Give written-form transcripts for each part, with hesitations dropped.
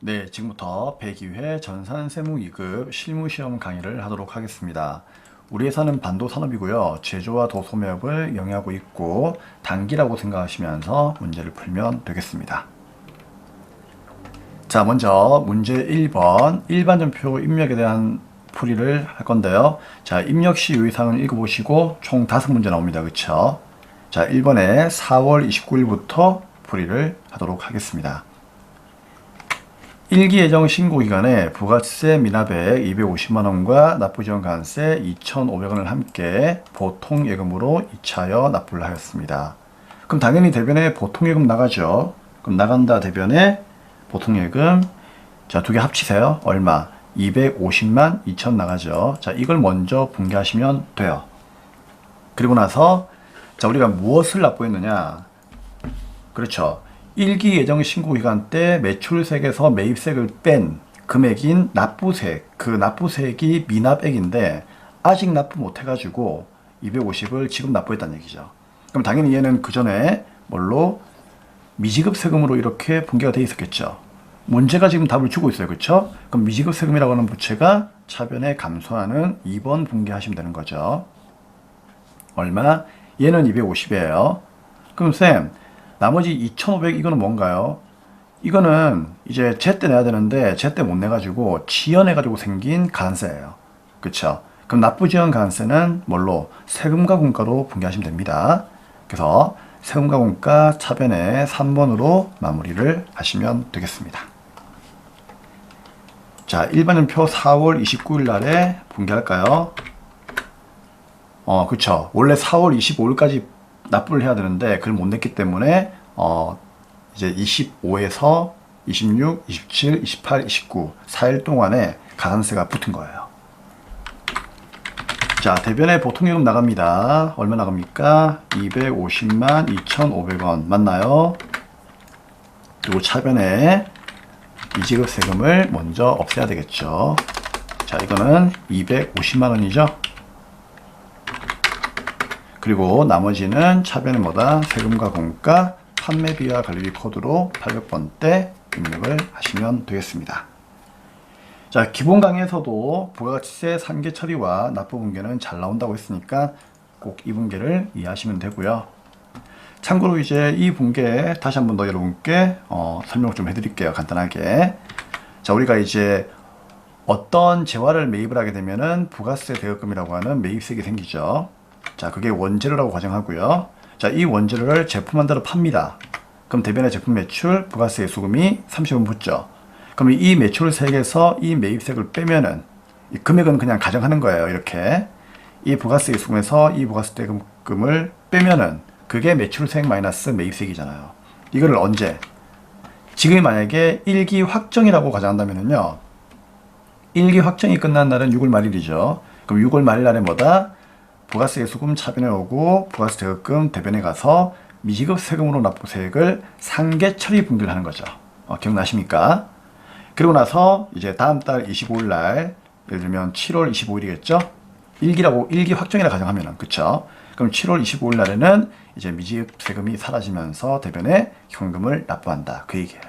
네, 지금부터 102회 전산세무2급 실무시험 강의를 하도록 하겠습니다. 우리 회사는 반도 산업이고요. 제조와 도소매업을 영위하고 있고 단기라고 생각하시면서 문제를 풀면 되겠습니다. 자, 먼저 문제 1번 일반전표 입력에 대한 풀이를 할 건데요. 자, 입력 시 유의사항을 읽어보시고 총 5문제 나옵니다. 그쵸? 자, 1번에 4월 29일부터 풀이를 하도록 하겠습니다. 1기 예정 신고기간에 부가세 미납액 250만원과 납부지원관세 2,500원을 함께 보통예금으로 2차여 납부를 하였습니다. 그럼 당연히 대변에 보통예금 나가죠. 그럼 나간다 대변에 보통예금 자, 두 개 합치세요. 얼마? 250만 2천 나가죠. 자, 이걸 먼저 분개하시면 돼요. 그리고 나서 자, 우리가 무엇을 납부했느냐? 그렇죠. 1기 예정 신고 기간 때 매출세액에서 매입세액을 뺀 금액인 납부세액, 그 납부세액이 미납액인데 아직 납부 못 해가지고 250을 지금 납부했다는 얘기죠. 그럼 당연히 얘는 그 전에 뭘로? 미지급 세금으로 이렇게 분개가 돼 있었겠죠. 문제가 지금 답을 주고 있어요. 그렇죠? 그럼 미지급 세금이라고 하는 부채가 차변에 감소하는 2번 분개하시면 되는 거죠. 얼마? 얘는 250이에요. 그럼 쌤, 나머지 2,500 이거는 뭔가요? 이거는 이제 제때 내야 되는데 제때 못 내가지고 지연해가지고 생긴 가산세예요. 그쵸? 그럼 납부지연 가산세는 뭘로? 세금과 공가로 분개하시면 됩니다. 그래서 세금과 공가 차변에 3번으로 마무리를 하시면 되겠습니다. 자, 일반전표 4월 29일 날에 분개할까요? 그쵸. 원래 4월 25일까지 납부를 해야 되는데 그걸 못 냈기 때문에 이제 25에서 26, 27, 28, 29 4일 동안에 가산세가 붙은 거예요. 자, 대변에 보통예금 나갑니다. 얼마 나갑니까? 250만 2,500원 맞나요? 그리고 차변에 미지급 세금을 먼저 없애야 되겠죠. 자, 이거는 250만 원이죠. 그리고 나머지는 차변에 뭐다? 세금과 공가, 판매비와 관리비 코드로 800번대 입력을 하시면 되겠습니다. 자, 기본 강의에서도 부가가치세 3개 처리와 납부 분개는 잘 나온다고 했으니까 꼭 이 분개를 이해하시면 되고요. 참고로 이제 이 분개 다시 한번 더 여러분께 설명 좀 해드릴게요. 간단하게. 자, 우리가 이제 어떤 재화를 매입을 하게 되면은 부가세 대여금이라고 하는 매입세액이 생기죠. 자, 그게 원재료라고 가정하고요. 자, 이 원재료를 제품 한 대로 팝니다. 그럼 대변의 제품 매출 부가세 수금이 30원 붙죠. 그럼 이 매출세액에서 이 매입세액을 빼면은 이 금액은 그냥 가정하는 거예요. 이렇게 이 부가세 수금에서 이 부가세 대금을 빼면은 그게 매출세액 마이너스 매입세액이잖아요. 이거를 언제? 지금이 만약에 1기 확정이라고 가정한다면은요. 1기 확정이 끝난 날은 6월 말일이죠. 그럼 6월 말일 날에 뭐다? 부가세 수금 차변에 오고 부가세 대금 대변에 가서 미지급 세금으로 납부세액을 상계 처리 분기를 하는 거죠. 기억나십니까? 그리고 나서 이제 다음 달 25일 날 예를 들면 7월 25일이겠죠? 1기 확정이라 가정하면은 그쵸? 그럼 7월 25일 날에는 이제 미지급 세금이 사라지면서 대변에 현금을 납부한다. 그 얘기예요.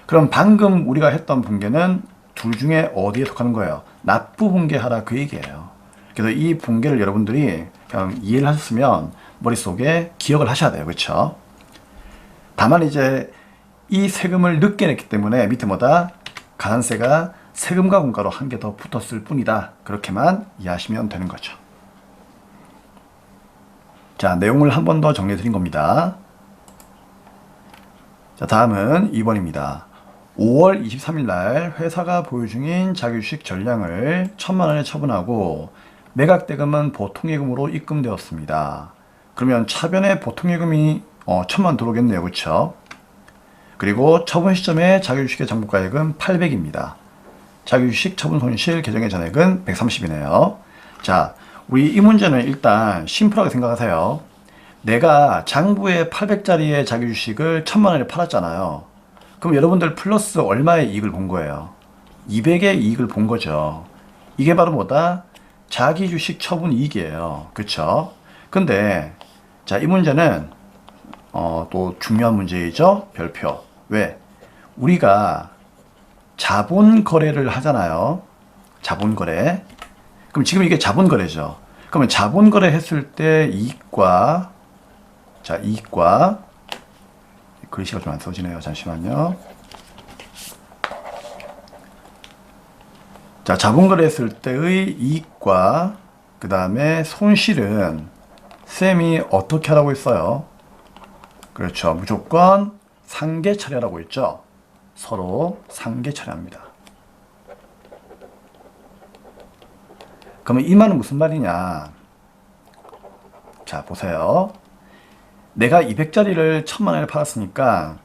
그럼 방금 우리가 했던 분개는 둘 중에 어디에 속하는 거예요? 납부 분개하라 그 얘기예요. 그래서 이 분개를 여러분들이 그냥 이해를 하셨으면 머릿속에 기억을 하셔야 돼요. 그렇죠? 다만 이제 이 세금을 늦게 냈기 때문에 밑에 뭐다? 가산세가 세금과 공가로 한 개 더 붙었을 뿐이다. 그렇게만 이해하시면 되는 거죠. 자, 내용을 한 번 더 정리해 드린 겁니다. 자, 다음은 2번입니다. 5월 23일 날 회사가 보유 중인 자기주식 전량을 1,000만 원에 처분하고 매각대금은 보통예금으로 입금되었습니다. 그러면 차변에 보통예금이 1,000만 원 들어오겠네요. 그렇죠? 그리고 처분 시점에 자기주식의 장부가액은 800입니다. 자기주식 처분 손실 계정의 잔액은 130이네요. 자, 우리 이 문제는 일단 심플하게 생각하세요. 내가 장부에 800짜리의 자기주식을 1,000만 원에 팔았잖아요. 그럼 여러분들 플러스 얼마의 이익을 본 거예요? 200의 이익을 본 거죠. 이게 바로 뭐다? 자기 주식 처분 이익이에요. 그쵸? 근데 자, 이 문제는 또 중요한 문제이죠. 별표. 왜? 우리가 자본 거래를 하잖아요. 자본 거래. 그럼 지금 이게 자본 거래죠. 그러면 자본 거래 했을 때 이익과, 자, 이익과, 글씨가 좀 안 써지네요. 잠시만요. 자, 자본 거래 했을 때의 이익과 그 다음에 손실은 쌤이 어떻게 하라고 했어요? 그렇죠. 무조건 상계 처리하라고 했죠. 서로 상계 처리합니다. 그러면 이 말은 무슨 말이냐? 자, 보세요. 내가 200짜리를 1000만 원에 팔았으니까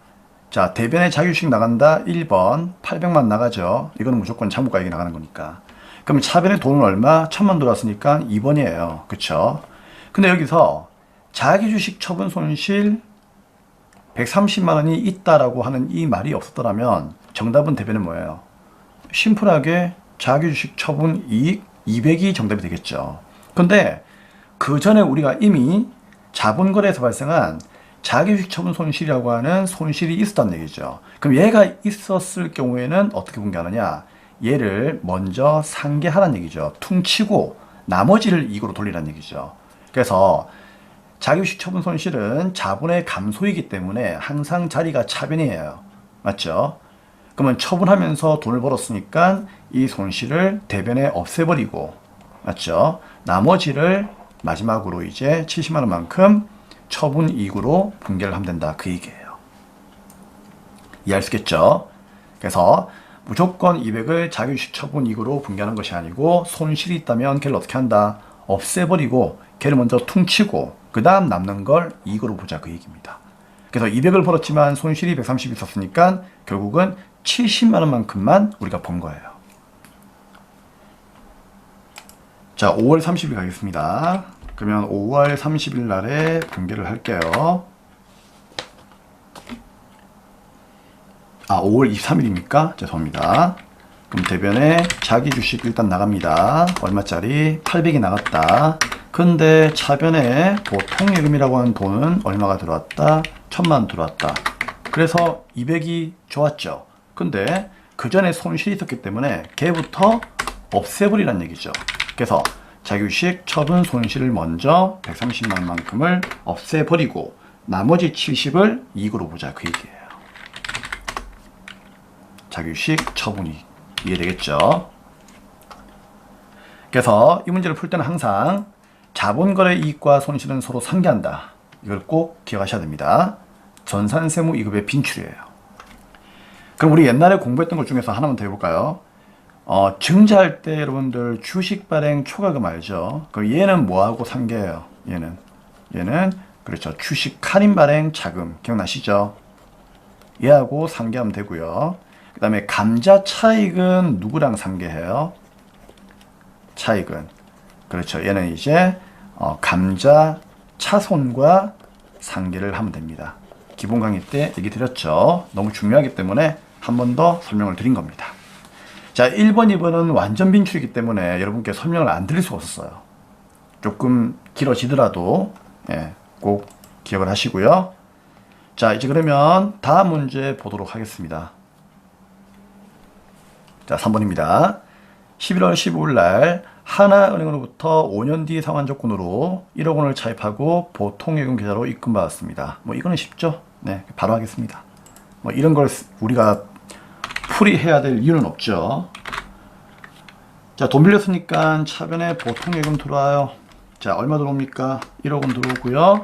자, 대변에 자기주식 나간다. 1번 800만 나가죠. 이거는 무조건 장부가액이 나가는 거니까. 그럼 차변에 돈은 얼마? 1000만 들어왔으니까 2번이에요. 그쵸? 근데 여기서 자기주식 처분 손실 130만 원이 있다라고 하는 이 말이 없었더라면 정답은 대변은 뭐예요? 심플하게 자기주식 처분 이익 200이 정답이 되겠죠. 근데 그 전에 우리가 이미 자본거래에서 발생한 자기주식 처분 손실이라고 하는 손실이 있었다는 얘기죠. 그럼 얘가 있었을 경우에는 어떻게 분개하느냐? 얘를 먼저 상계하라는 얘기죠. 퉁치고 나머지를 이익으로 돌리라는 얘기죠. 그래서 자기주식 처분 손실은 자본의 감소이기 때문에 항상 자리가 차변이에요. 맞죠? 그러면 처분하면서 돈을 벌었으니까 이 손실을 대변에 없애버리고, 맞죠? 나머지를 마지막으로 이제 70만 원만큼 처분 이익으로 분개를 하면 된다. 그 얘기예요. 이해할 수 있겠죠? 그래서 무조건 200을 자기주식 처분 이익으로 분개하는 것이 아니고 손실이 있다면 걔를 어떻게 한다? 없애버리고 걔를 먼저 퉁치고 그 다음 남는 걸 이익으로 보자. 그 얘기입니다. 그래서 200을 벌었지만 손실이 130 있었으니까 결국은 70만 원만큼만 우리가 번 거예요. 자, 5월 30일 가겠습니다. 그러면 5월 30일 날에 분개를 할게요. 아, 5월 23일입니까? 죄송합니다. 그럼 대변에 자기 주식 일단 나갑니다. 얼마짜리? 800이 나갔다. 근데 차변에 보통 예금이라고 하는 돈은 얼마가 들어왔다? 1000만 원 들어왔다. 그래서 200이 좋았죠. 근데 그 전에 손실이 있었기 때문에 걔부터 없애버리란 얘기죠. 그래서 자기주식 처분 손실을 먼저 130만 원만큼을 없애버리고 나머지 70을 이익으로 보자. 그 얘기예요. 자기주식 처분이 이해되겠죠? 그래서 이 문제를 풀 때는 항상 자본거래 이익과 손실은 서로 상계한다. 이걸 꼭 기억하셔야 됩니다. 전산세무 2급의 빈출이에요. 그럼 우리 옛날에 공부했던 것 중에서 하나만 더 해볼까요? 증자할 때 여러분들 주식 발행 초과금 알죠? 그럼 얘는 뭐하고 상계해요? 얘는 그렇죠. 주식 할인 발행 자금 기억나시죠? 얘하고 상계하면 되고요. 그 다음에 감자 차익은 누구랑 상계해요? 차익은 그렇죠. 얘는 이제 감자 차손과 상계를 하면 됩니다. 기본 강의 때 얘기 드렸죠. 너무 중요하기 때문에 한 번 더 설명을 드린 겁니다. 자, 1번, 2번은 완전 빈출이기 때문에 여러분께 설명을 안 드릴 수가 없었어요. 조금 길어지더라도 꼭 기억을 하시고요. 자, 이제 그러면 다음 문제 보도록 하겠습니다. 자, 3번입니다. 11월 15일 날 하나은행으로부터 5년 뒤 상환조건으로 1억 원을 차입하고 보통예금 계좌로 입금받았습니다. 뭐 이거는 쉽죠? 네, 바로 하겠습니다. 뭐 이런 걸 우리가 풀이해야 될 이유는 없죠. 자, 돈 빌렸으니까 차변에 보통예금 들어와요. 자, 얼마 들어옵니까? 1억 원 들어오고요.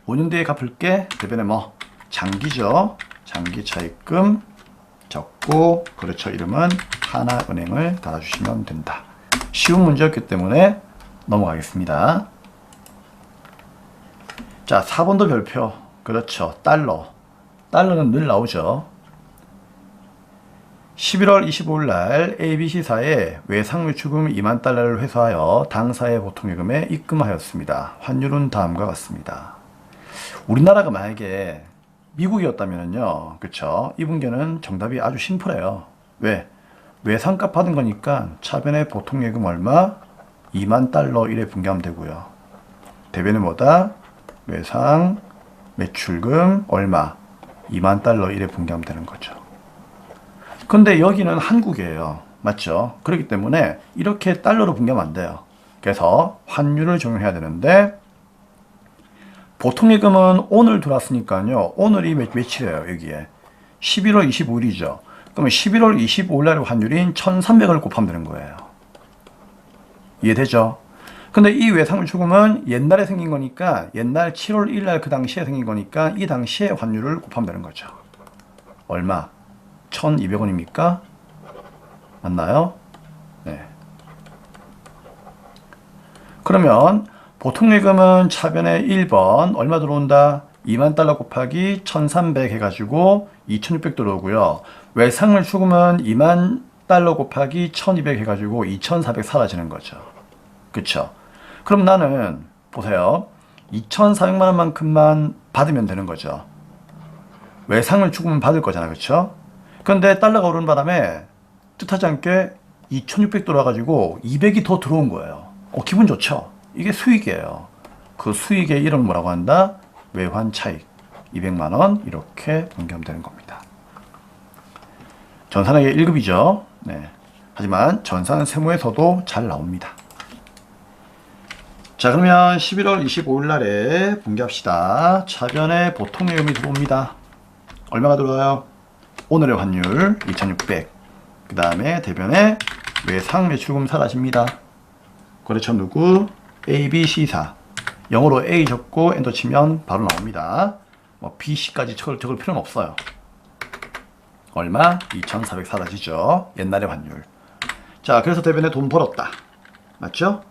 5년 뒤에 갚을게. 대변에 뭐 장기죠. 장기 차입금 적고 그렇죠. 이름은 하나은행을 달아주시면 된다. 쉬운 문제였기 때문에 넘어가겠습니다. 자, 4번도 별표. 그렇죠. 달러. 달러는 늘 나오죠. 11월 25일 날 ABC사에 외상매출금 2만 달러를 회수하여 당사의 보통예금에 입금하였습니다. 환율은 다음과 같습니다. 우리나라가 만약에 미국이었다면요. 그쵸? 이 문제는 정답이 아주 심플해요. 왜? 외상값 받은 거니까 차변에 보통예금 얼마? 2만 달러 이래 분개하면 되고요. 대변은 뭐다? 외상 매출금 얼마? 2만 달러 이래 분개하면 되는 거죠. 근데 여기는 한국이에요. 맞죠? 그렇기 때문에 이렇게 달러로 분개하면 안 돼요. 그래서 환율을 적용해야 되는데 보통 예금은 오늘 들어왔으니까요. 오늘이 며칠이에요, 여기에. 11월 25일이죠. 그러면 11월 25일 날의 환율인 1300을 곱하면 되는 거예요. 이해되죠? 근데 이 외상물 추금은 옛날에 생긴 거니까 옛날 7월 1일 날 그 당시에 생긴 거니까 이 당시에 환율을 곱하면 되는 거죠. 얼마? 1200원입니까? 맞나요? 네. 그러면 보통 예금은 차변에 1번 얼마 들어온다? 2만 달러 곱하기 1300 해가지고 2600 들어오고요. 외상물 추금은 2만 달러 곱하기 1200 해가지고 2400 사라지는 거죠. 그쵸? 그럼 나는 보세요. 2400만 원만큼만 받으면 되는 거죠. 외상물 추금은 받을 거잖아. 그쵸? 근데 달러가 오르는 바람에 뜻하지 않게 2600 들어와가지고 200이 더 들어온 거예요. 기분 좋죠? 이게 수익이에요. 그 수익의 이름을 뭐라고 한다? 외환 차익. 200만 원 이렇게 분개하면 되는 겁니다. 전산학의 1급이죠. 네. 하지만 전산 세무에서도 잘 나옵니다. 자, 그러면 11월 25일 날에 분개합시다. 차변에 보통 예금이 들어옵니다. 얼마가 들어와요? 오늘의 환율 2600. 그 다음에 대변에 외상 매출금 사라집니다. 거래처 누구? A, B, C사. 영어로 A 적고 엔터 치면 바로 나옵니다. B, C까지 적을 필요는 없어요. 얼마? 2400 사라지죠. 옛날의 환율. 자, 그래서 대변에 돈 벌었다. 맞죠?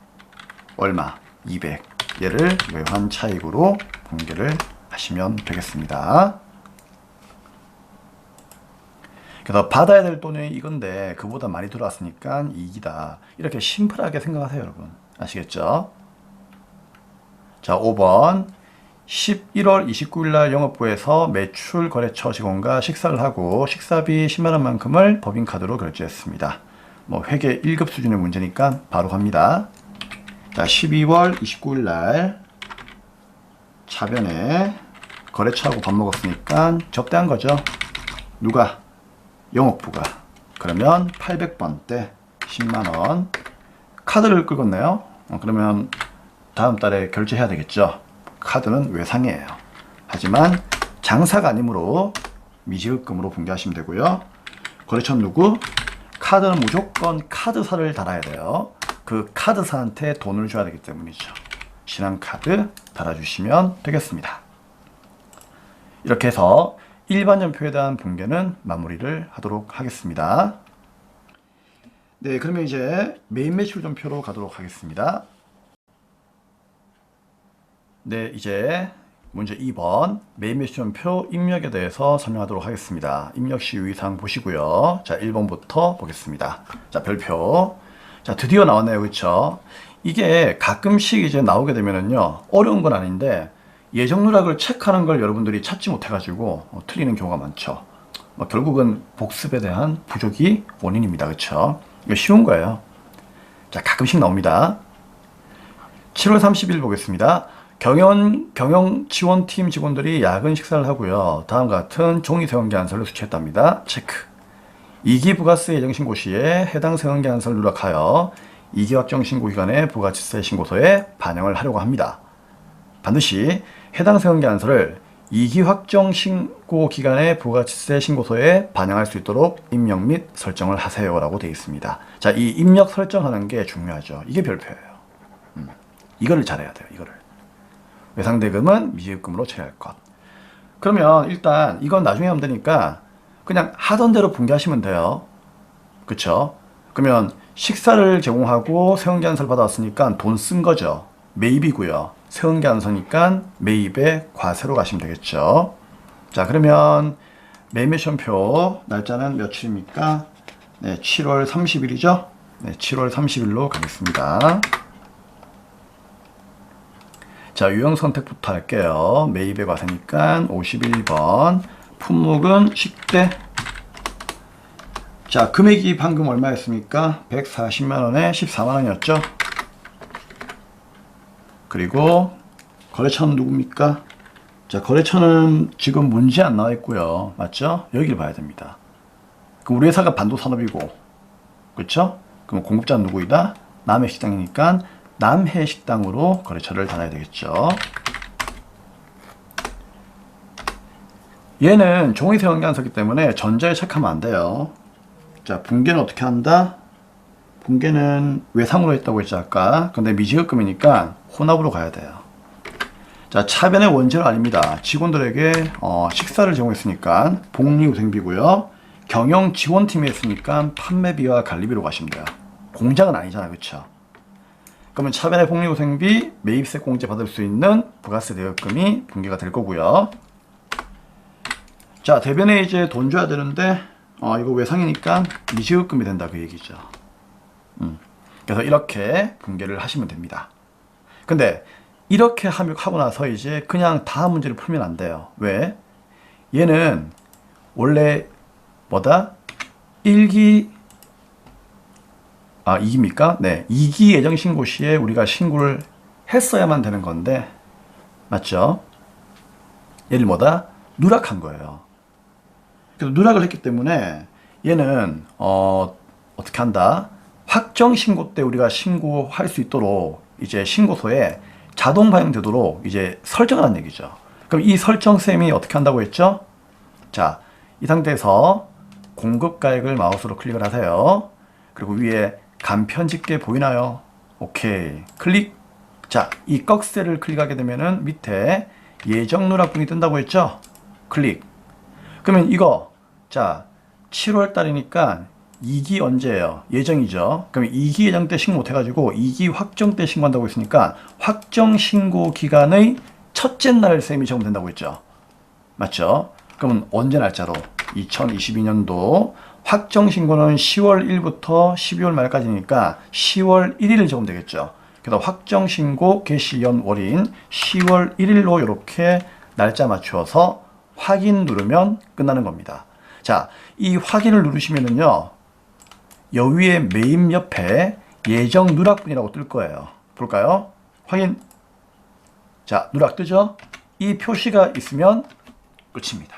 얼마? 200. 얘를 외환 차익으로 분개를 하시면 되겠습니다. 그래서 받아야 될 돈이 이건데 그보다 많이 들어왔으니까 이익이다. 이렇게 심플하게 생각하세요, 여러분. 아시겠죠? 자, 5번 11월 29일 날 영업부에서 매출 거래처 직원과 식사를 하고 식사비 10만 원만큼을 법인카드로 결제했습니다. 회계 1급 수준의 문제니까 바로 갑니다. 자, 12월 29일 날 차변에 거래처하고 밥 먹었으니까 접대한 거죠. 누가? 영업부가. 그러면 800번 때 10만원 카드를 긁었네요. 그러면 다음 달에 결제해야 되겠죠. 카드는 외상이에요. 하지만 장사가 아니므로 미지급금으로 분개하시면 되고요. 거래처는 누구? 카드는 무조건 카드사를 달아야 돼요. 그 카드사한테 돈을 줘야 되기 때문이죠. 신한카드 달아주시면 되겠습니다. 이렇게 해서 일반연표에 대한 분개는 마무리를 하도록 하겠습니다. 네, 그러면 이제 메인 매출전표로 가도록 하겠습니다. 네, 이제 문제 2번 메인 매출전표 입력에 대해서 설명하도록 하겠습니다. 입력 시 유의사항 보시고요. 자, 1번부터 보겠습니다. 자, 별표. 자, 드디어 나왔네요. 그렇죠? 이게 가끔씩 이제 나오게 되면은요, 어려운 건 아닌데 예정 누락을 체크하는 걸 여러분들이 찾지 못해가지고 틀리는 경우가 많죠. 결국은 복습에 대한 부족이 원인입니다. 그렇죠? 이거 쉬운 거예요. 자, 가끔씩 나옵니다. 7월 30일 보겠습니다. 경영 지원팀 직원들이 야근 식사를 하고요. 다음과 같은 종이 세원계 안설을 수취했답니다. 체크. 2기 부가세 예정 신고 시에 해당 세원계 안설을 누락하여 2기 확정 신고 기간에 부가세 신고서에 반영을 하려고 합니다. 반드시 해당 세원계 안설을 2기 확정 신고 기간에 부가세 신고서에 반영할 수 있도록 입력 및 설정을 하세요 라고 되어 있습니다. 자, 이 입력 설정하는 게 중요하죠. 이게 별표예요. 이거를 잘해야 돼요. 이거를. 외상대금은 미지급금으로 처리할 것. 그러면 일단 이건 나중에 하면 되니까 그냥 하던 대로 분개하시면 돼요. 그쵸? 그러면 식사를 제공하고 세원계 안설 받아왔으니까 돈 쓴 거죠. 매입이고요. 세원계 안서니까 매입에 과세로 가시면 되겠죠. 자, 그러면 메인 매출표 날짜는 며칠입니까? 네, 7월 30일이죠. 네, 7월 30일로 가겠습니다. 자, 유형 선택부터 할게요. 매입에 과세니까 51번. 품목은 식대. 자, 금액이 방금 얼마였습니까? 140만원에 14만원이었죠. 그리고 거래처는 누굽니까? 자, 거래처는 지금 문제 안 나와 있고요. 맞죠? 여기를 봐야 됩니다. 그럼 우리 회사가 반도산업이고, 그렇죠? 그럼 공급자는 누구이다? 남해식당이니까 남해식당으로 거래처를 다녀야 되겠죠. 얘는 종이세 연관서기 때문에 전자에 체크하면 안 돼요. 자, 붕괴는 어떻게 한다? 붕괴는 외상으로 했다고 했죠 아까. 근데 미지급금이니까 혼합으로 가야 돼요. 자, 차변의 원재료 아닙니다. 직원들에게 식사를 제공했으니까 복리후생비고요. 경영 지원팀이 했으니까 판매비와 관리비로 가시면 돼요. 공장은 아니잖아, 그렇죠? 그러면 차변의 복리후생비, 매입세 공제 받을 수 있는 부가세 대여금이 붕괴가 될 거고요. 자, 대변에 이제 돈 줘야 되는데 이거 외상이니까 미지급금이 된다 그 얘기죠. 그래서 이렇게 붕괴를 하시면 됩니다. 근데 이렇게 하고 나서 이제 그냥 다음 문제를 풀면 안 돼요. 왜? 얘는 원래 뭐다? 1기 2기입니까? 네, 2기 예정 신고 시에 우리가 신고를 했어야만 되는 건데, 맞죠? 얘를 뭐다? 누락한 거예요. 그래서 누락을 했기 때문에 얘는 어떻게 한다? 확정 신고 때 우리가 신고할 수 있도록 이제 신고서에 자동 반영되도록 이제 설정을 한 얘기죠. 그럼 이 설정 셈이 어떻게 한다고 했죠? 자, 이 상태에서 공급가액을 마우스로 클릭을 하세요. 그리고 위에 간편 집계 보이나요? 오케이. 클릭. 자, 이 꺽쇠를 클릭하게 되면은 밑에 예정 누락분이 뜬다고 했죠? 클릭. 그러면 이거, 자, 7월 달이니까 2기 언제예요? 예정이죠. 그럼 2기 예정 때 신고 못해가지고 2기 확정 때 신고한다고 했으니까 확정 신고 기간의 첫째 날 셈이 적용된다고 했죠. 맞죠? 그러면 언제 날짜로? 2022년도 확정 신고는 10월 1일부터 12월 말까지니까 10월 1일 적용되겠죠. 그래서 확정 신고 개시 연월인 10월 1일로 이렇게 날짜 맞추어서 확인 누르면 끝나는 겁니다. 자, 이 확인을 누르시면은요, 여기에 매입 옆에 예정 누락분이라고 뜰 거예요. 볼까요? 확인. 자, 누락 뜨죠? 이 표시가 있으면 끝입니다.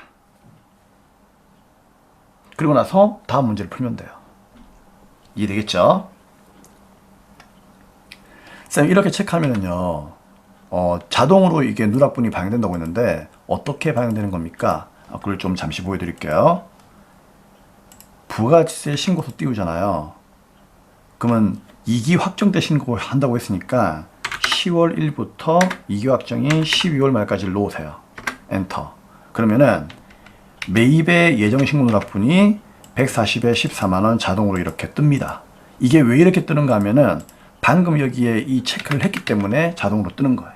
그리고 나서 다음 문제를 풀면 돼요. 이해되겠죠? 쌤, 이렇게 체크하면은요, 자동으로 이게 누락분이 반영된다고 했는데 어떻게 반영되는 겁니까? 그걸 좀 잠시 보여드릴게요. 부가세 신고서 띄우잖아요. 그러면 2기 확정 때 신고한다고 했으니까 10월 1일부터 2기 확정이 12월 말까지 놓으세요. 엔터. 그러면은 매입의 예정 신고 누락분이 140에 14만원 자동으로 이렇게 뜹니다. 이게 왜 이렇게 뜨는가 하면은 방금 여기에 이 체크를 했기 때문에 자동으로 뜨는 거예요.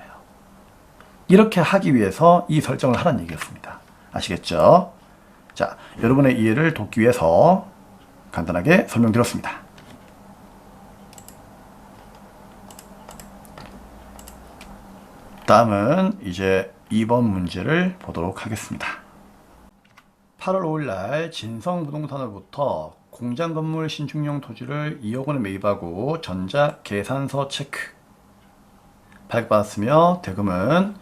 이렇게 하기 위해서 이 설정을 하라는 얘기였습니다. 아시겠죠? 자, 여러분의 이해를 돕기 위해서 간단하게 설명드렸습니다. 다음은 이제 2번 문제를 보도록 하겠습니다. 8월 5일 날 진성부동산으로부터 공장 건물 신축용 토지를 2억 원에 매입하고 전자 계산서 체크 발급받았으며 대금은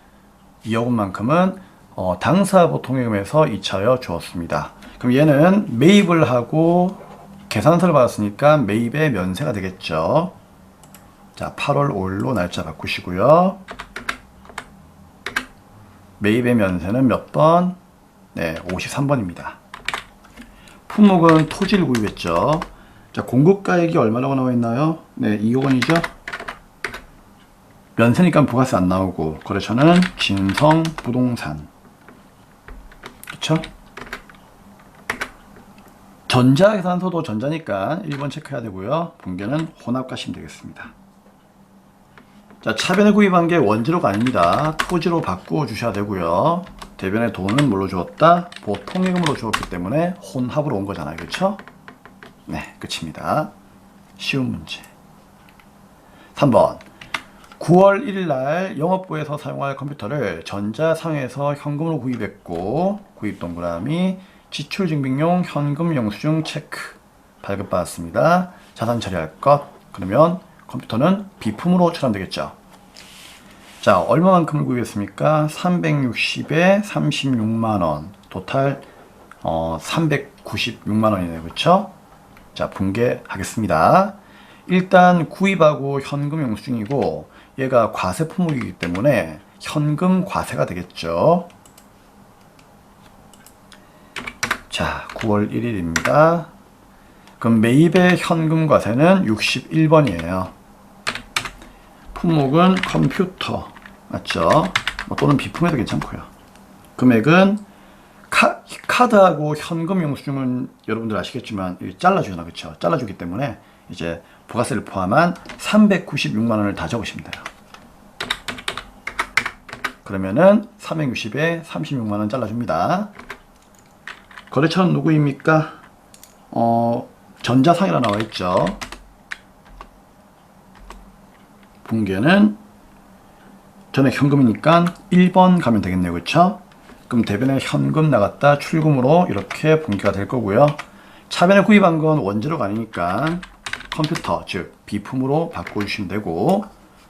2억 원만큼은 당사 보통예금에서 이차하여 주었습니다. 그럼 얘는 매입을 하고 계산서를 받았으니까 매입의 면세가 되겠죠. 자, 8월 5일로 날짜 바꾸시고요. 매입의 면세는 몇 번? 네, 53번입니다. 품목은 토지를 구입했죠. 자, 공급가액이 얼마라고 나와 있나요? 네, 2억 원이죠. 면세니까 부가세 안 나오고 거래처는 진성부동산. 그쵸? 전자계산서도 전자니까 1번 체크해야 되고요. 붕괴는 혼합 가시면 되겠습니다. 자, 차변에 구입한 게 원재료가 아닙니다. 토지로 바꾸어 주셔야 되고요. 대변에 돈은 뭘로 주었다? 보통예금으로 주었기 때문에 혼합으로 온 거잖아요. 그렇죠? 네, 끝입니다. 쉬운 문제. 3번. 9월 1일 날 영업부에서 사용할 컴퓨터를 전자상에서 현금으로 구입했고 구입 동그라미 지출증빙용 현금 영수증 체크 발급받았습니다. 자산 처리할 것. 그러면 컴퓨터는 비품으로 처리되겠죠. 자, 얼마만큼을 구입했습니까? 360에 36만원. 토탈 300 396만 원이네요. 그쵸? 자, 붕괴하겠습니다. 일단 구입하고 현금 영수증이고 얘가 과세 품목이기 때문에 현금 과세가 되겠죠. 자, 9월 1일입니다. 그럼 매입의 현금 과세는 61번이에요. 품목은 컴퓨터 맞죠? 뭐 또는 비품에도 괜찮고요. 금액은 카드하고 현금 영수증은 여러분들 아시겠지만 잘라주잖아, 그쵸? 잘라주기 때문에 이제 부가세를 포함한 396만 원을 다 적으시면 돼요. 그러면은 360에 36만 원 잘라줍니다. 거래처는 누구입니까? 전자상이라 나와 있죠. 붕괴는 전액 현금이니까 1번 가면 되겠네요. 그쵸? 그럼 대변에 현금 나갔다 출금으로 이렇게 붕괴가 될 거고요. 차변에 구입한 건 원재료가 아니니까 컴퓨터, 즉 비품으로 바꿔주시면 되고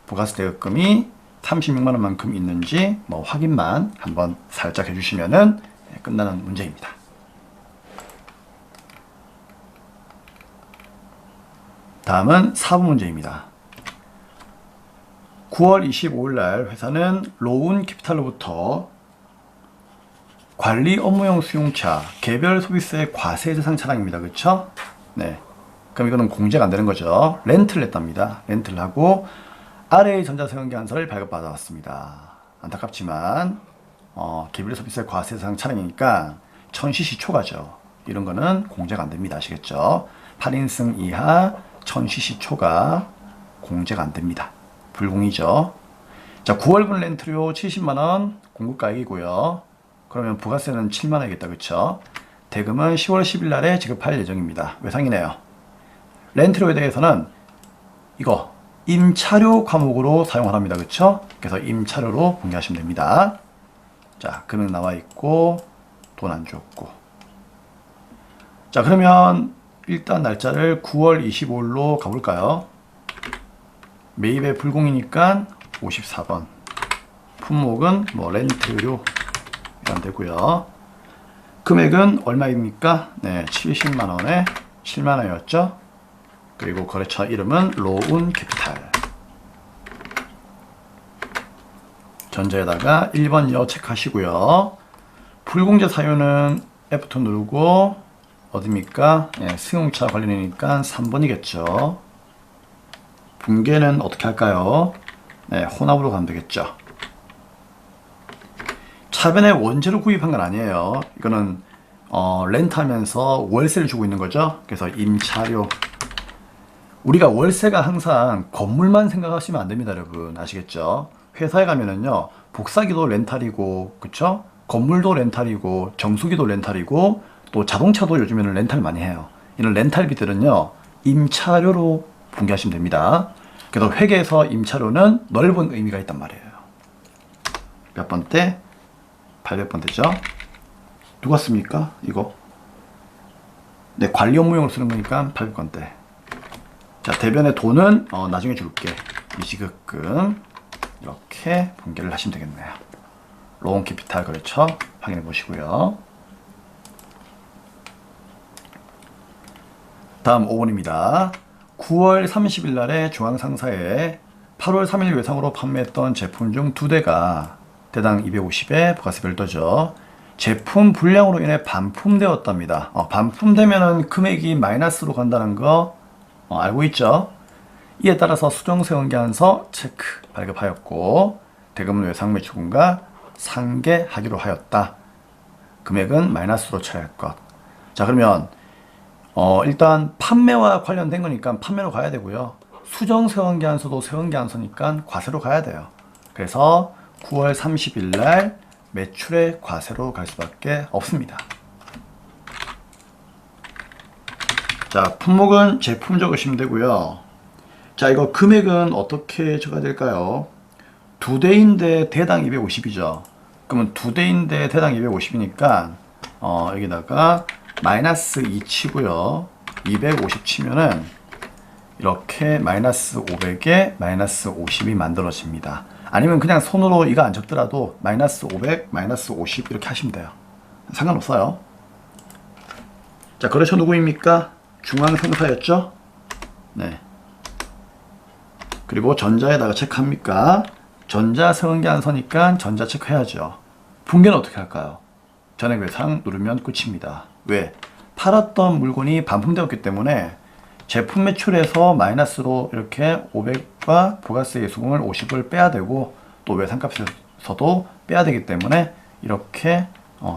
부가세 대금이 36만 원만큼 있는지 뭐 확인만 한번 살짝 해주시면은 끝나는 문제입니다. 다음은 4번 문제입니다. 9월 25일 날 회사는 로운 캐피탈로부터 관리 업무용 수용차 개별 소비세 과세 대상 차량입니다. 그쵸? 네. 그럼 이거는 공제가 안 되는 거죠. 렌트를 했답니다. 렌트를 하고 아래의 전자세원계안서를 발급받아 왔습니다. 안타깝지만 개별 소비세 과세 대상 차량이니까 1000cc 초과죠. 이런 거는 공제가 안 됩니다. 아시겠죠? 8인승 이하 1000cc 초과 공제가 안 됩니다. 불공이죠. 자, 9월분 렌트료 70만원 공급가액이고요. 그러면 부가세는 7만원이겠다. 그쵸? 대금은 10월 10일 날에 지급할 예정입니다. 외상이네요. 렌트료에 대해서는 이거 임차료 과목으로 사용하랍니다. 그쵸? 그래서 임차료로 분개하시면 됩니다. 자, 금액 나와 있고 돈 안 줬고. 자, 그러면 일단 날짜를 9월 25일로 가볼까요? 매입의 불공이니까 54번. 품목은 뭐 렌트료 안 되고요. 금액은 얼마입니까? 네, 70만원에 7만원이었죠. 그리고 거래처 이름은 로운 캐피탈. 전자에다가 1번 여 체크하시고요. 불공제 사유는 F2 누르고 어디입니까? 네, 승용차 관련이니까 3번이겠죠. 붕괴는 어떻게 할까요? 네, 혼합으로 가면 되겠죠. 차변에 원재료 구입한 건 아니에요. 이거는 렌트하면서 월세를 주고 있는 거죠. 그래서 임차료. 우리가 월세가 항상 건물만 생각하시면 안 됩니다, 여러분. 아시겠죠? 회사에 가면은요, 복사기도 렌탈이고, 그쵸? 건물도 렌탈이고, 정수기도 렌탈이고, 또 자동차도 요즘에는 렌탈 많이 해요. 이런 렌탈비들은요, 임차료로 분개하시면 됩니다. 그래서 회계에서 임차료는 넓은 의미가 있단 말이에요. 몇 번 때? 800번 되죠? 누가 씁니까? 이거? 네, 관리 업무용으로 쓰는 거니까 800번 때. 자, 대변의 돈은 나중에 줄게. 미지급금 이렇게 분개를 하시면 되겠네요. 로운 캐피탈 거래처 확인해 보시고요. 다음 5번입니다. 9월 30일 날에 중앙상사에 8월 3일 외상으로 판매했던 제품 중 2대가 대당 250에 부가세 별도죠. 제품 불량으로 인해 반품되었답니다. 반품되면은 금액이 마이너스로 간다는 거 알고 있죠? 이에 따라서 수정세원계안서 체크 발급하였고 대금은 외상매출금과 상계하기로 하였다. 금액은 마이너스로 처리할 것. 자, 그러면 일단 판매와 관련된 거니까 판매로 가야 되고요. 수정세원계안서도 세원계안서니까 과세로 가야 돼요. 그래서 9월 30일 날 매출의 과세로 갈 수밖에 없습니다. 자, 품목은 제품 적으시면 되고요. 자, 이거 금액은 어떻게 적어야 될까요? 2대인데 대당 250이죠. 그러면 2대인데 대당 250이니까 여기다가 마이너스 2 치고요. 250 치면은 이렇게 마이너스 500에 마이너스 50이 만들어집니다. 아니면 그냥 손으로 이거 안 적더라도 마이너스 500, 마이너스 50 이렇게 하시면 돼요. 상관없어요. 자, 거래처 누구입니까? 중앙생사였죠? 네. 그리고 전자에다가 체크합니까? 전자 성은계 안 서니까 전자 체크해야죠. 붕괴는 어떻게 할까요? 전액 외상 누르면 끝입니다. 왜? 팔았던 물건이 반품되었기 때문에 제품 매출에서 마이너스로 이렇게 500과 부가세 예수금을 50을 빼야 되고 또 외상값에서도 빼야 되기 때문에 이렇게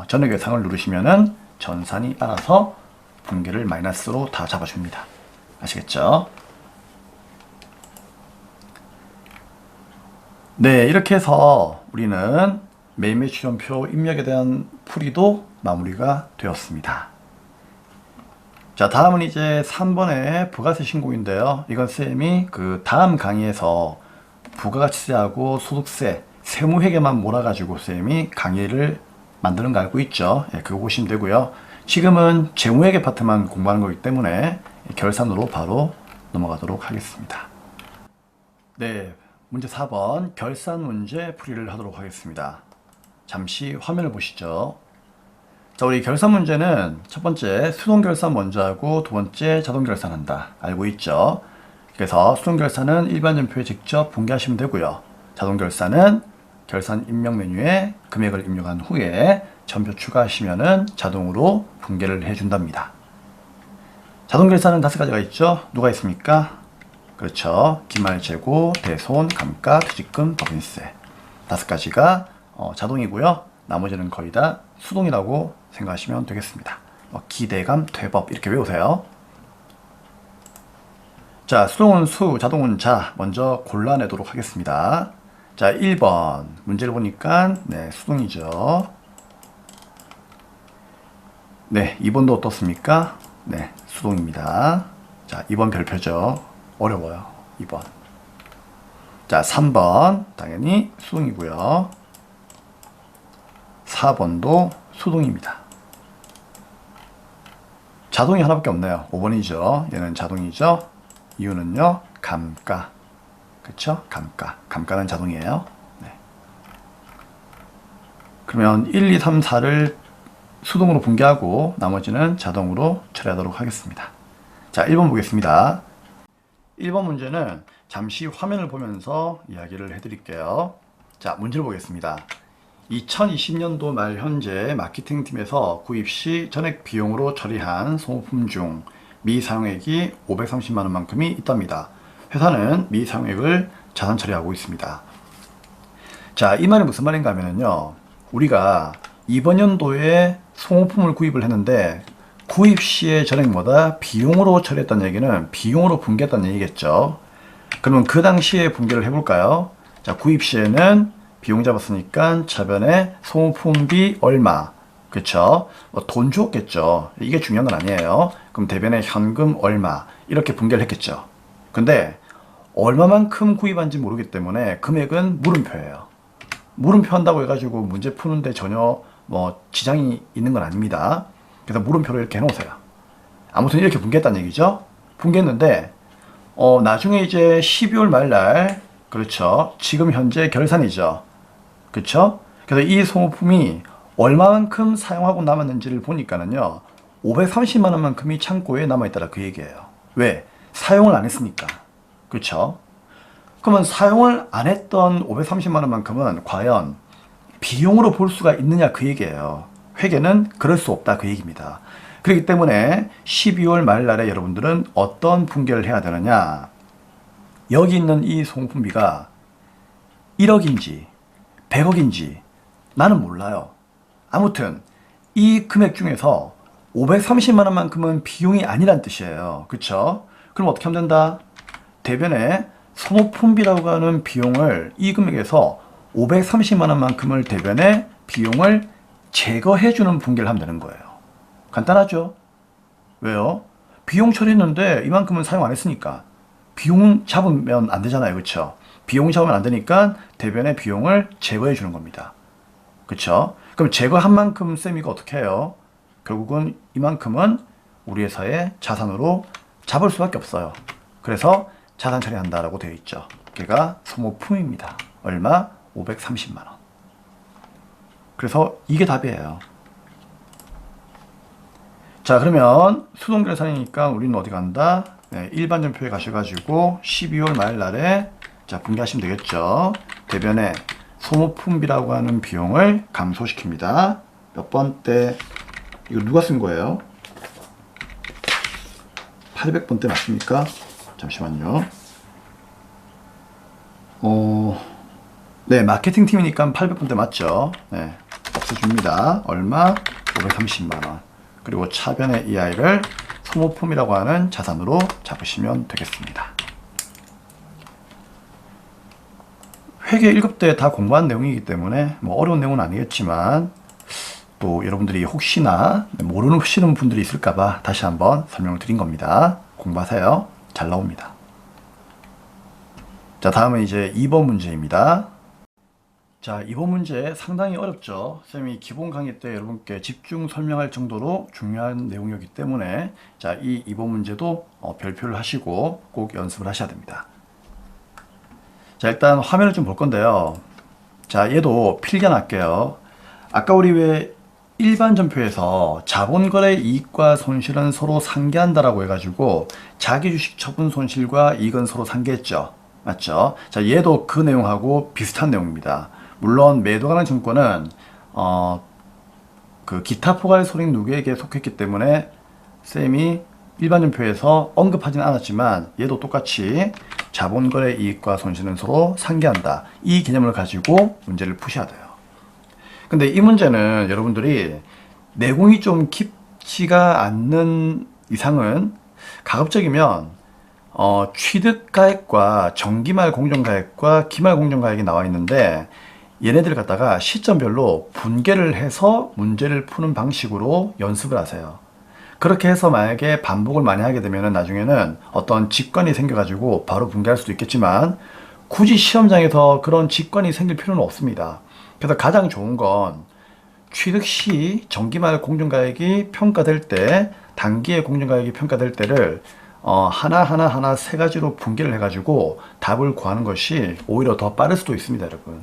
전액 외상을 누르시면은 전산이 알아서 붕괴를 마이너스로 다 잡아줍니다. 아시겠죠? 네, 이렇게 해서 우리는 매일매일 출연표 입력에 대한 풀이도 마무리가 되었습니다. 자, 다음은 이제 3번의 부가세 신고인데요. 이건 쌤이 그 다음 강의에서 부가가치세하고 소득세, 세무회계만 몰아가지고 쌤이 강의를 만드는 거 알고 있죠? 예, 그거 보시면 되고요. 지금은 재무회계 파트만 공부하는 거기 때문에 결산으로 바로 넘어가도록 하겠습니다. 네, 문제 4번 결산 문제 풀이를 하도록 하겠습니다. 잠시 화면을 보시죠. 자, 우리 결산 문제는 첫 번째 수동 결산 먼저 하고 두 번째 자동 결산한다. 알고 있죠? 그래서 수동 결산은 일반 전표에 직접 붕괴하시면 되고요. 자동 결산은 결산 입력 메뉴에 금액을 입력한 후에 전표 추가하시면은 자동으로 붕괴를 해준답니다. 자동 결산은 5가지가 있죠? 누가 있습니까? 그렇죠. 기말 재고, 대손, 감가, 퇴직금, 법인세. 5가지가 자동이고요. 나머지는 거의 다 수동이라고 생각하시면 되겠습니다. 기대감, 퇴법 이렇게 외우세요. 자, 수동은 수, 자동은 자. 먼저 골라내도록 하겠습니다. 자, 1번 문제를 보니까 네, 수동이죠. 네, 2번도 어떻습니까? 네, 수동입니다. 자, 2번 별표죠. 어려워요. 2번. 자, 3번 당연히 수동이고요. 4번도 수동입니다. 자동이 하나밖에 없네요. 5번이죠. 얘는 자동이죠. 이유는요. 감가. 그쵸? 감가. 감가는 자동이에요. 네. 그러면 1, 2, 3, 4를 수동으로 붕괴하고 나머지는 자동으로 처리하도록 하겠습니다. 자, 1번 보겠습니다. 1번 문제는 잠시 화면을 보면서 이야기를 해드릴게요. 자, 문제를 보겠습니다. 2020년도 말 현재 마케팅팀에서 구입 시 전액 비용으로 처리한 소모품 중 미사용액이 530만원만큼이 있답니다. 회사는 미사용액을 자산 처리하고 있습니다. 자, 이 말이 무슨 말인가 하면요. 우리가 이번 연도에 소모품을 구입을 했는데 구입 시의 전액보다 비용으로 처리했다는 얘기는 비용으로 붕괴했다는 얘기겠죠. 그러면 그 당시에 붕괴를 해볼까요? 자, 구입 시에는 비용 잡았으니까 차변에 소모품비 얼마, 그쵸? 돈 주었겠죠. 이게 중요한 건 아니에요. 그럼 대변에 현금 얼마 이렇게 붕괴를 했겠죠. 근데 얼마만큼 구입한지 모르기 때문에 금액은 물음표예요. 물음표 한다고 해가지고 문제 푸는데 전혀 지장이 있는 건 아닙니다. 그래서 물음표로 이렇게 해놓으세요. 아무튼 이렇게 붕괴했다는 얘기죠. 붕괴했는데 나중에 이제 12월 말날, 그렇죠, 지금 현재 결산이죠. 그렇죠? 그래서 이 소모품이 얼마만큼 사용하고 남았는지를 보니까는요 530만원만큼이 창고에 남아있다라 그 얘기예요. 왜? 사용을 안 했으니까. 그렇죠? 그러면 사용을 안 했던 530만원만큼은 과연 비용으로 볼 수가 있느냐 그 얘기예요. 회계는 그럴 수 없다 그 얘기입니다. 그렇기 때문에 12월 말날에 여러분들은 어떤 붕괴를 해야 되느냐, 여기 있는 이 소모품비가 1억인지 100억인지 나는 몰라요. 아무튼 이 금액 중에서 530만원만큼은 비용이 아니란 뜻이에요. 그쵸? 그럼 어떻게 하면 된다? 대변에 소모품비라고 하는 비용을 이 금액에서 530만원만큼을 대변에 비용을 제거해주는 붕괴를 하면 되는 거예요. 간단하죠? 왜요? 비용 처리했는데 이만큼은 사용 안 했으니까 비용 잡으면 안 되잖아요. 그쵸? 비용 잡으면 안 되니까 대변의 비용을 제거해 주는 겁니다. 그쵸? 그럼 제거한 만큼 쌤이가 어떻게 해요? 결국은 이만큼은 우리 회사의 자산으로 잡을 수밖에 없어요. 그래서 자산 처리한다라고 되어 있죠. 걔가 소모품입니다. 얼마? 530만원. 그래서 이게 답이에요. 자, 그러면 수동계산이니까 우리는 어디 간다? 네, 일반전표에 가셔가지고 12월 말 날에 자, 분개하시면 되겠죠. 대변에 소모품비라고 하는 비용을 감소시킵니다. 몇 번째? 이거 누가 쓴 거예요? 800번대 맞습니까? 잠시만요. 네, 마케팅 팀이니까 800번대 맞죠? 네, 없애줍니다. 얼마? 530만원. 그리고 차변의 이 아이를 소모품이라고 하는 자산으로 잡으시면 되겠습니다. 회계 1급 때 다 공부한 내용이기 때문에 뭐 어려운 내용은 아니겠지만 또 여러분들이 혹시나 모르시는 분들이 있을까봐 다시 한번 설명을 드린 겁니다. 공부하세요. 잘 나옵니다. 자, 다음은 이제 2번 문제입니다. 자, 이번 문제 상당히 어렵죠. 쌤이 기본 강의 때 여러분께 집중 설명할 정도로 중요한 내용이기 때문에 자, 이번 문제도 별표를 하시고 꼭 연습을 하셔야 됩니다. 자, 일단 화면을 좀 볼 건데요. 자, 얘도 필기할게요. 아까 우리 왜 일반 전표에서 자본거래 이익과 손실은 서로 상계한다라고 해가지고 자기주식 처분 손실과 이익은 서로 상계했죠. 맞죠? 자, 얘도 그 내용하고 비슷한 내용입니다. 물론 매도가능증권은 그 기타 포괄 손익 누계액에 속했기 때문에 쌤이 일반 전표에서 언급하지는 않았지만 얘도 똑같이 자본거래 이익과 손실은 서로 상계한다. 이 개념을 가지고 문제를 푸셔야 돼요. 근데 이 문제는 여러분들이 내공이 좀 깊지가 않는 이상은 가급적이면 취득가액과 정기말 공정가액과 기말 공정가액이 나와 있는데 얘네들 갖다가 시점별로 분개를 해서 문제를 푸는 방식으로 연습을 하세요. 그렇게 해서 만약에 반복을 많이 하게 되면 나중에는 어떤 직관이 생겨가지고 바로 분개할 수도 있겠지만 굳이 시험장에서 그런 직관이 생길 필요는 없습니다. 그래서 가장 좋은 건 취득 시 정기말 공정가액이 평가될 때 단기의 공정가액이 평가될 때를 하나 세 가지로 분개를 해가지고 답을 구하는 것이 오히려 더 빠를 수도 있습니다, 여러분.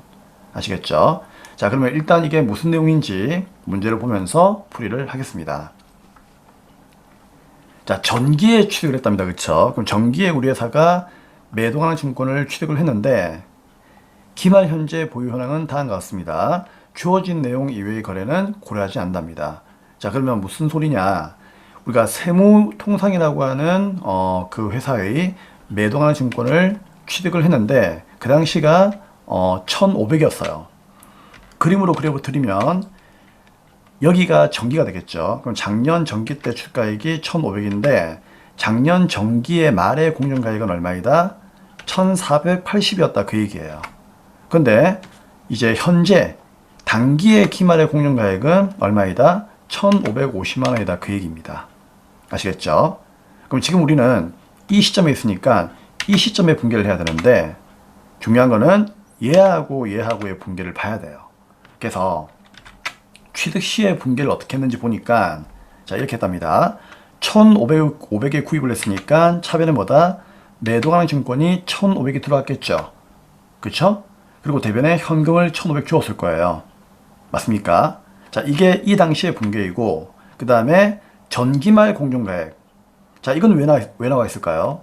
아시겠죠? 자, 그러면 일단 이게 무슨 내용인지 문제를 보면서 풀이를 하겠습니다. 자, 전기에 취득을 했답니다. 그쵸? 그럼 전기에 우리 회사가 매도가능증권을 취득을 했는데 기말 현재 보유 현황은 다음과 같습니다. 주어진 내용 이외의 거래는 고려하지 않는답니다. 자, 그러면 무슨 소리냐? 우리가 세무통상이라고 하는 그 회사의 매도가능증권을 취득을 했는데 그 당시가 1,500이었어요. 그림으로 그려드리면 여기가 정기가 되겠죠. 그럼 작년 정기 때 출가액이 1,500인데 작년 정기의 말의 공정가액은 얼마이다? 1,480이었다 그 얘기예요. 근데 이제 현재 단기의 기말의 공정가액은 얼마이다? 1,550만 원이다 그 얘기입니다. 아시겠죠? 그럼 지금 우리는 이 시점에 있으니까 이 시점에 분개를 해야 되는데 중요한 거는 얘하고의 분개를 봐야 돼요. 그래서 취득 시의 분개를 어떻게 했는지 보니까 자, 이렇게 했답니다. 1,500에 구입을 했으니까 차변에 뭐다? 매도가능증권이 1,500이 들어갔겠죠. 그쵸? 그리고 대변에 현금을 1,500 주었을 거예요. 맞습니까? 자, 이게 이 당시의 분개이고 그 다음에 전기말 공정가액. 자, 이건 왜 나와 있을까요?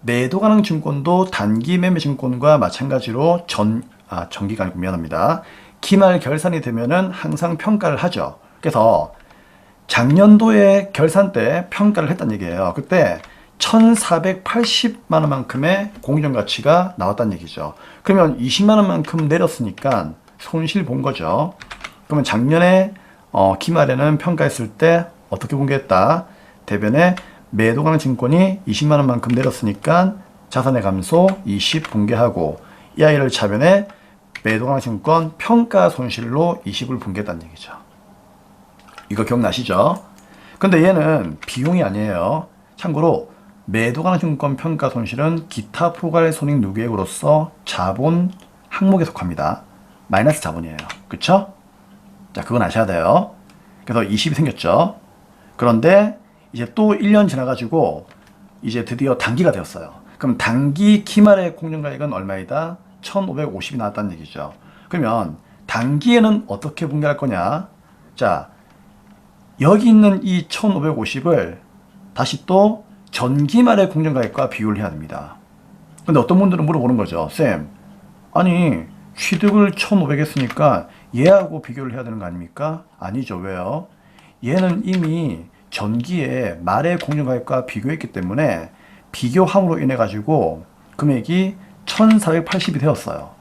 매도가능증권도 단기 매매증권과 마찬가지로 전기가 아니고 미안합니다. 기말 결산이 되면은 항상 평가를 하죠. 그래서 작년도에 결산 때 평가를 했다는 얘기예요. 그때 1,480만 원만큼의 공정가치가 나왔다는 얘기죠. 그러면 20만 원만큼 내렸으니까 손실 본 거죠. 그러면 작년에 기말에는 평가했을 때 어떻게 분개했다? 대변에 매도가능증권이 20만 원만큼 내렸으니까 자산의 감소 20 분개하고 이 아이를 차변에 매도가능증권 평가 손실로 20을 분개했다는 얘기죠. 이거 기억나시죠? 근데 얘는 비용이 아니에요. 참고로 매도가능증권 평가 손실은 기타 포괄 손익 누계액으로서 자본 항목에 속합니다. 마이너스 자본이에요. 그쵸? 자, 그건 아셔야 돼요. 그래서 20이 생겼죠. 그런데 이제 또 1년 지나가지고 이제 드디어 단기가 되었어요. 그럼 단기 기말의 공정가액은 얼마이다? 1,550이 나왔다는 얘기죠. 그러면 단기에는 어떻게 분개할 거냐? 자, 여기 있는 이 1550을 다시 또 전기말의 공정가액과 비교를 해야 됩니다. 근데 어떤 분들은 물어보는 거죠. 쌤, 아니 취득을 1500 했으니까 얘하고 비교를 해야 되는 거 아닙니까? 아니죠. 왜요? 얘는 이미 전기의 말의 공정가액과 비교했기 때문에 비교함으로 인해 가지고 금액이 1480이 되었어요.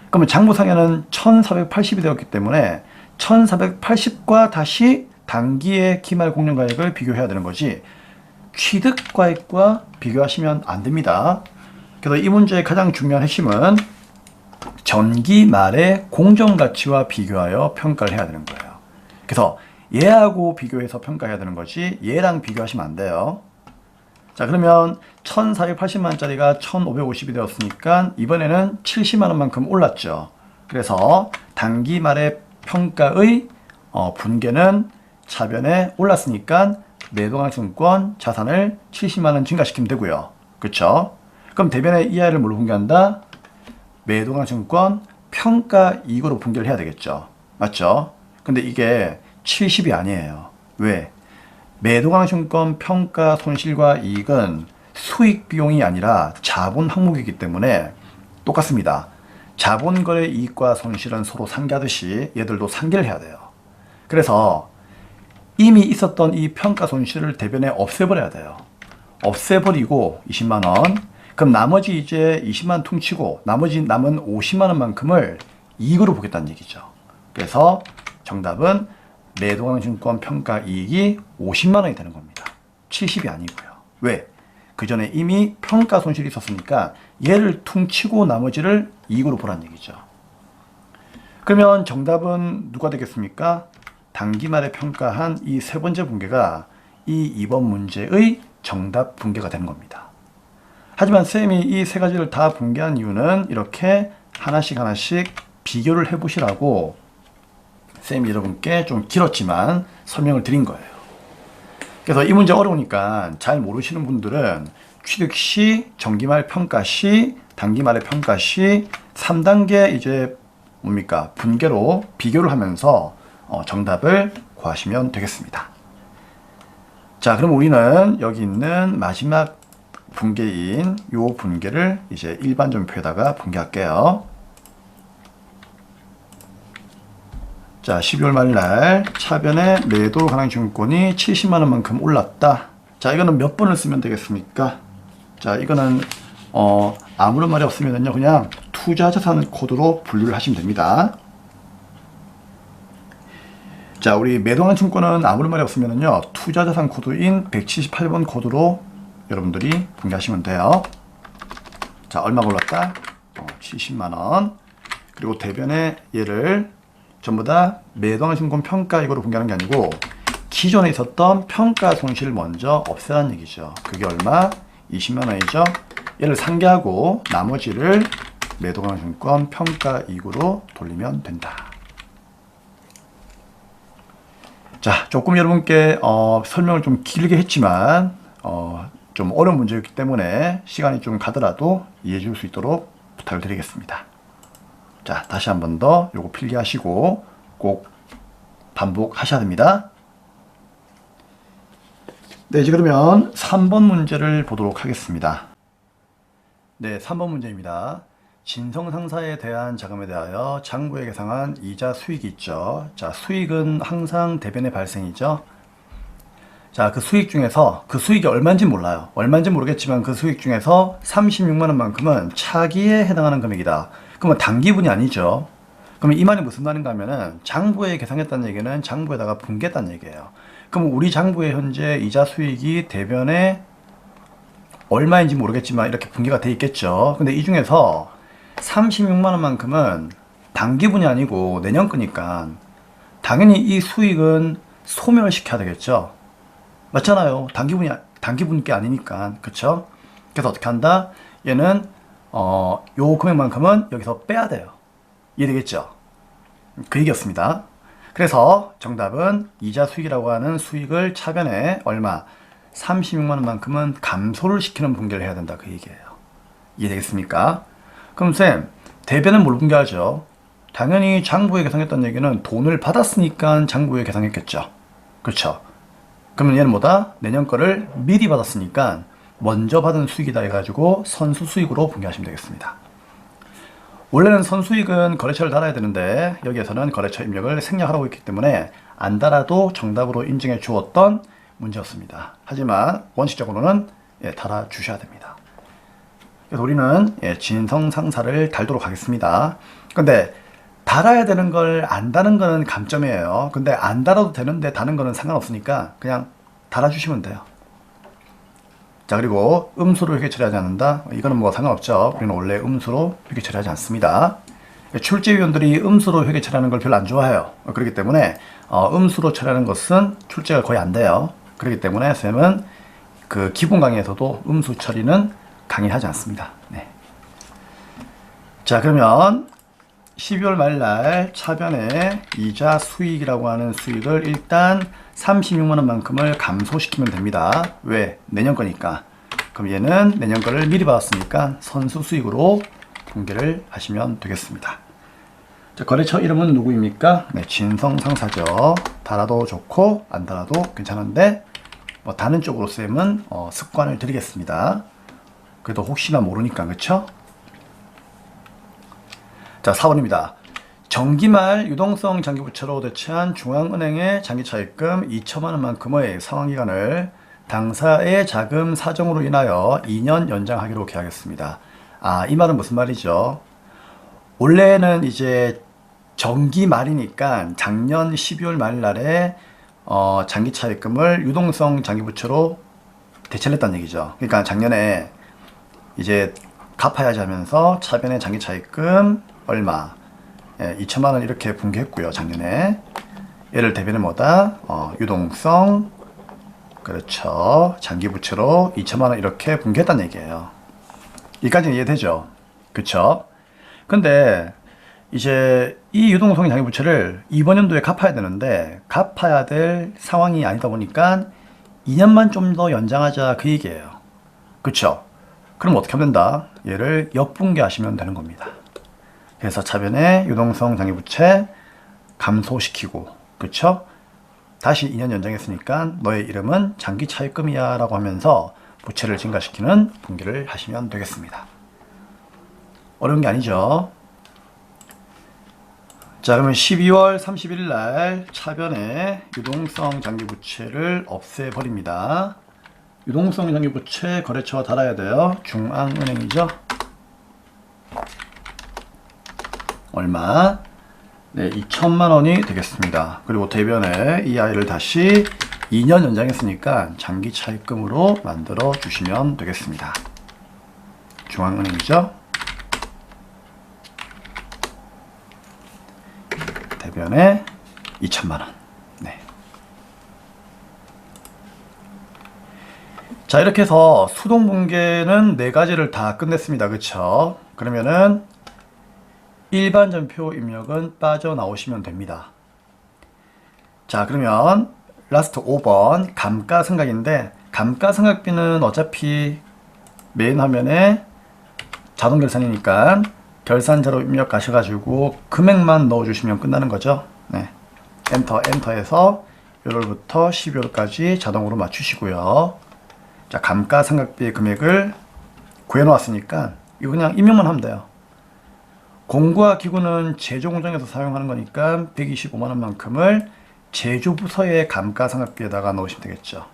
그러면 장부상에는 1480이 되었기 때문에 1480과 다시 단기의 기말 공정가액을 비교해야 되는 거지 취득가액과 비교하시면 안 됩니다. 그래서 이 문제의 가장 중요한 핵심은 전기 말의 공정가치와 비교하여 평가를 해야 되는 거예요. 그래서 얘하고 비교해서 평가해야 되는 거지 얘랑 비교하시면 안 돼요. 자, 그러면 1480만원짜리가 1550이 되었으니까 이번에는 70만원만큼 올랐죠. 그래서 단기 말의 평가의 분계는 차변에 올랐으니까 매도강증권 자산을 70만원 증가시키면 되고요. 그쵸? 그럼 대변에 이 아이를 뭘로 분계한다? 매도강증권 평가이익으로 분계를 해야 되겠죠. 맞죠? 근데 이게 70이 아니에요. 왜? 매도강증권 평가 손실과 이익은 수익 비용이 아니라 자본 항목이기 때문에 똑같습니다. 자본거래 이익과 손실은 서로 상기하듯이 얘들도 상기를 해야 돼요. 그래서 이미 있었던 이 평가 손실을 대변에 없애버려야 돼요. 없애버리고 20만원. 그럼 나머지 이제 20만원 퉁치고 나머지 남은 50만원만큼을 이익으로 보겠다는 얘기죠. 그래서 정답은 매도강증권 평가 이익이 50만원이 되는 겁니다. 70이 아니고요. 왜? 그 전에 이미 평가 손실이 있었으니까 얘를 퉁치고 나머지를 이익으로 보란 얘기죠. 그러면 정답은 누가 되겠습니까? 단기말에 평가한 이 세 번째 분계가 이 2번 문제의 정답 분계가 되는 겁니다. 하지만 쌤이 이 세 가지를 다 분계한 이유는 이렇게 하나씩 비교를 해보시라고 쌤이 여러분께 좀 길었지만 설명을 드린 거예요. 그래서 이 문제 어려우니까 잘 모르시는 분들은 취득 시, 정기말 평가 시, 단기말의 평가 시 3단계 이제 뭡니까? 분계로 비교를 하면서 정답을 구하시면 되겠습니다. 자, 그럼 우리는 여기 있는 마지막 분계인 요 분계를 이제 일반점표에다가 분계할게요. 자, 12월 말날 차변에 매도 가능증권이 70만원만큼 올랐다. 자, 이거는 몇 번을 쓰면 되겠습니까? 자, 이거는 아무런 말이 없으면요 그냥 투자자산 코드로 분류를 하시면 됩니다. 자, 우리 매도가능증권은 아무런 말이 없으면요 투자자산 코드인 178번 코드로 여러분들이 분계하시면 돼요. 자, 얼마 올랐다? 70만원. 그리고 대변에 얘를 전부 다 매도가능증권 평가이익으로 분계하는 게 아니고 기존에 있었던 평가 손실을 먼저 없애라는 얘기죠. 그게 얼마? 20만원이죠. 얘를 상계하고 나머지를 매도가능증권 평가이익으로 돌리면 된다. 자, 조금 여러분께 설명을 좀 길게 했지만 좀 어려운 문제였기 때문에 시간이 좀 가더라도 이해해 줄 수 있도록 부탁을 드리겠습니다. 자, 다시 한 번 더 요거 필기하시고 꼭 반복하셔야 됩니다. 네, 이제 그러면 3번 문제를 보도록 하겠습니다. 네, 3번 문제입니다. 진성상사에 대한 자금에 대하여 장부에 계상한 이자 수익이 있죠. 자, 수익은 항상 대변의 발생이죠. 자, 그 수익 중에서 그 수익이 얼마인지 몰라요. 얼마인지 모르겠지만 그 수익 중에서 36만원만큼은 차기에 해당하는 금액이다. 그러면 단기분이 아니죠. 그러면 이 말이 무슨 말인가 하면은 장부에 계상했다는 얘기는 장부에다가 분계했다는 얘기예요. 그럼 우리 장부에 현재 이자 수익이 대변에 얼마인지 모르겠지만 이렇게 분계가 돼 있겠죠. 근데 이 중에서 36만원만큼은 단기분이 아니고 내년 거니까 당연히 이 수익은 소멸을 시켜야 되겠죠. 맞잖아요. 단기분이 아니니까. 그쵸? 그래서 어떻게 한다? 얘는 요 금액만큼은 여기서 빼야 돼요. 이해되겠죠? 그 얘기였습니다. 그래서 정답은 이자 수익이라고 하는 수익을 차변에 얼마? 36만원만큼은 감소를 시키는 분계를 해야 된다. 그 얘기예요. 이해되겠습니까? 그럼 쌤, 대변은 뭘 분계하죠? 당연히 장부에 계상했다는 얘기는 돈을 받았으니까 장부에 계상했겠죠. 그렇죠. 그러면 얘는 뭐다? 내년 거를 미리 받았으니까 먼저 받은 수익이다 해가지고 선수 수익으로 분개하시면 되겠습니다. 원래는 선수익은 거래처를 달아야 되는데 여기에서는 거래처 입력을 생략하라고 했기 때문에 안 달아도 정답으로 인증해 주었던 문제였습니다. 하지만 원칙적으로는 달아 주셔야 됩니다. 그래서 우리는 진성상사를 달도록 하겠습니다. 근데 달아야 되는 걸 안 다는 거는 감점이에요. 근데 안 달아도 되는데 다는 거는 상관없으니까 그냥 달아주시면 돼요. 자, 그리고 음수로 회계 처리하지 않는다. 이거는 뭐 상관없죠. 우리는 원래 음수로 회계 처리하지 않습니다. 출제위원들이 음수로 회계 처리하는 걸 별로 안 좋아해요. 그렇기 때문에 음수로 처리하는 것은 출제가 거의 안 돼요. 그렇기 때문에 쌤은 그 기본 강의에서도 음수 처리는 강의하지 않습니다. 네. 자, 그러면 12월 말날 차변에 이자 수익이라고 하는 수익을 일단 36만원만큼을 감소시키면 됩니다. 왜? 내년 거니까. 그럼 얘는 내년 거를 미리 받았으니까 선수 수익으로 분개를 하시면 되겠습니다. 자, 거래처 이름은 누구입니까? 네, 진성상사죠. 달아도 좋고 안 달아도 괜찮은데 뭐 다는 쪽으로 쌤은 습관을 드리겠습니다. 그래도 혹시나 모르니까, 그쵸? 자, 4번입니다. 정기말 유동성 장기부채로 대체한 중앙은행의 장기차입금 2천만원만큼의 상환기간을 당사의 자금 사정으로 인하여 2년 연장하기로 계약했습니다. 이 말은 무슨 말이죠? 원래는 이제 정기말이니까 작년 12월 말날에 장기차입금을 유동성 장기부채로 대체를 했다는 얘기죠. 그러니까 작년에 이제 갚아야지 하면서 차변의 장기차입금 얼마 2천만원 이렇게 분개했고요. 작년에 얘를 대비는 뭐다? 유동성 그렇죠. 장기부채로 2천만원 이렇게 분개했다는 얘기예요. 여기까지는 이해되죠? 그쵸? 근데 이제 이 유동성 장기부채를 이번 연도에 갚아야 되는데 갚아야 될 상황이 아니다 보니까 2년만 좀 더 연장하자 그 얘기예요. 그쵸? 그럼 어떻게 하면 된다? 얘를 역분개하시면 되는 겁니다. 그래서 차변에 유동성 장기부채 감소시키고, 그쵸? 다시 2년 연장했으니까 너의 이름은 장기차입금이야 라고 하면서 부채를 증가시키는 분개를 하시면 되겠습니다. 어려운 게 아니죠. 자, 그러면 12월 31일 날 차변에 유동성 장기부채를 없애버립니다. 유동성 장기부채 거래처와 달아야 돼요. 중앙은행이죠. 얼마? 네, 2천만원이 되겠습니다. 그리고 대변에 이 아이를 다시 2년 연장했으니까 장기 차입금으로 만들어 주시면 되겠습니다. 중앙은행이죠. 대변에 2천만원. 네. 자, 이렇게 해서 수동분개는 4가지를 다 끝냈습니다. 그쵸? 그러면은 일반 전표 입력은 빠져나오시면 됩니다. 자, 그러면 라스트 5번 감가상각인데 감가상각비는 어차피 메인 화면에 자동 결산이니까 결산자로 입력 가셔가지고 금액만 넣어주시면 끝나는 거죠. 네. 엔터해서 1월부터 12월까지 자동으로 맞추시고요. 자, 감가상각비의 금액을 구해놓았으니까 이거 그냥 입력만 하면 돼요. 공구와 기구는 제조공장에서 사용하는 거니까 125만원만큼을 제조부서의 감가상각비에다가 넣으시면 되겠죠.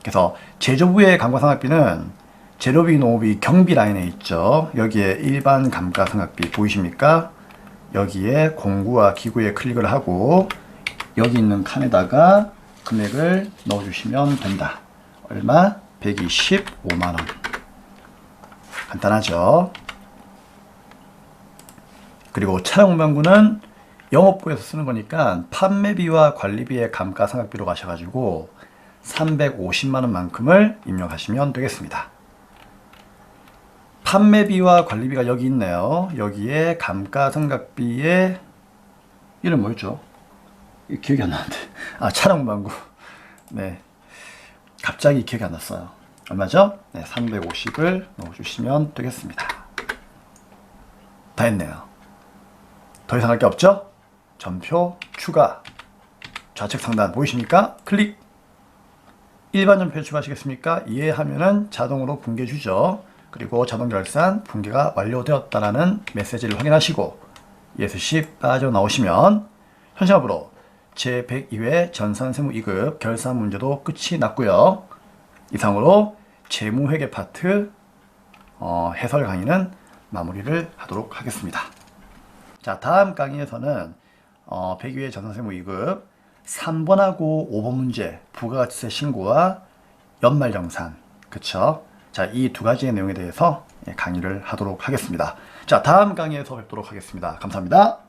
그래서 제조부의 감가상각비는 재료비, 노비, 경비 라인에 있죠. 여기에 일반 감가상각비 보이십니까? 여기에 공구와 기구에 클릭을 하고 여기 있는 칸에다가 금액을 넣어주시면 된다. 얼마? 125만원. 간단하죠? 그리고 차량운반구는 영업부에서 쓰는 거니까 판매비와 관리비의 감가상각비로 가셔가지고 350만원만큼을 입력하시면 되겠습니다. 판매비와 관리비가 여기 있네요. 여기에 감가상각비의 이름 뭐였죠? 기억이 안 나는데. 차량운반구. 네. 갑자기 기억이 안 났어요. 얼마죠? 네, 350을 넣어주시면 되겠습니다. 다 했네요. 더 이상 할 게 없죠? 전표 추가. 좌측 상단 보이십니까? 클릭. 일반전 표출하시겠습니까? 이해하면은 자동으로 붕괴 주죠. 그리고 자동 결산 붕괴가 완료되었다라는 메시지를 확인하시고 ES10 빠져나오시면 현시합으로 제102회 전산세무 2급 결산 문제도 끝이 났고요. 이상으로 재무회계 파트 해설 강의는 마무리를 하도록 하겠습니다. 자, 다음 강의에서는 102회 전산세무 2급 3번하고 5번 문제 부가가치세 신고와 연말정산, 그쵸? 자, 이 두 가지의 내용에 대해서 강의를 하도록 하겠습니다. 자, 다음 강의에서 뵙도록 하겠습니다. 감사합니다.